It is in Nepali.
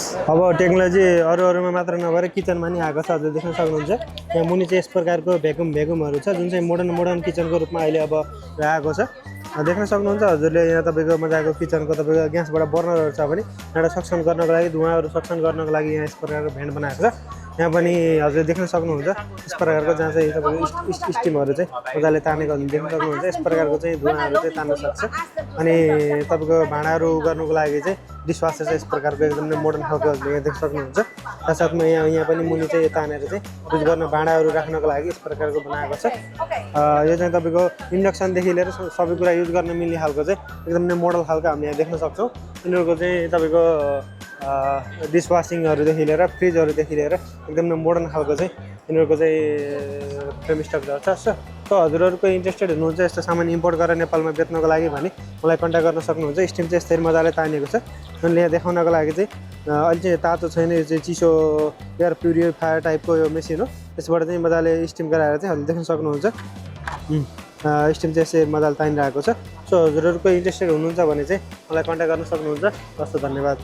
अब टेक्नोलोजी अरूमा मात्र नभएर किचनमा नि आएको छ। हजुर देख्न सक्नुहुन्छ यहाँ मुनि चाहिँ यस प्रकारको भ्याकुमहरू छ जुन चाहिँ मोडर्न किचनको रूपमा अहिले अब आएको छ। देख्न सक्नुहुन्छ हजुरले यहाँ तपाईँको मजाको किचनको तपाईँको ग्यासबाट बर्नरहरू छ भने एउटा सक्सन गर्नको लागि धुवाँहरू सक्सन गर्नको लागि यहाँ यस प्रकारको भेन्ट बनाएको छ। यहाँ पनि हजुरले देख्न सक्नुहुन्छ यस प्रकारको जहाँ चाहिँ तपाईँको स्टिमहरू चाहिँ मजाले तानेको देख्न सक्नुहुन्छ। यस प्रकारको चाहिँ धुवाँहरू चाहिँ तान्न सक्छ। अनि तपाईँको भाँडाहरू गर्नुको लागि चाहिँ डिसवासर चाहिँ यस प्रकारको एकदमै मोडर्न खालको यहाँ देख्न सक्नुहुन्छ। साथसाथमा यहाँ पनि मुनि चाहिँ तानेर चाहिँ युज गर्न भाँडाहरू राख्नको लागि यस प्रकारको बनाएको छ। यो चाहिँ तपाईँको इन्डक्सनदेखि लिएर सबै कुरा युज गर्न मिल्ने खालको चाहिँ एकदमै मोडल खालको हामी यहाँ देख्न सक्छौँ। यिनीहरूको चाहिँ तपाईँको डिसवासिङहरूदेखि लिएर फ्रिजहरूदेखि लिएर एकदमै मोडर्न खालको चाहिँ यिनीहरूको चाहिँ फ्रेम स्ट्रक्चर छ। सो हजुरहरूको इन्ट्रेस्टेड हुनुहुन्छ यस्तो सामान इम्पोर्ट गरेर नेपालमा बेच्नको लागि भने मलाई कन्ट्याक्ट गर्न सक्नुहुन्छ। स्टिम चाहिँ यसरी मजाले तानिएको छ। अनि यहाँ देखाउनको लागि चाहिँ अहिले चाहिँ तातो छैन, यो चाहिँ चिसो एयर प्युरिफायर टाइपको यो मेसिन हो। यसबाट चाहिँ मजाले स्टिम गराएर चाहिँ हजुरले देख्न सक्नुहुन्छ स्टिम चाहिँ यसरी मजाले तानिरहेको छ। सो हजुरहरूको इन्ट्रेस्टेड हुनुहुन्छ भने चाहिँ मलाई कन्ट्याक्ट गर्न सक्नुहुन्छ। हस्, धन्यवाद।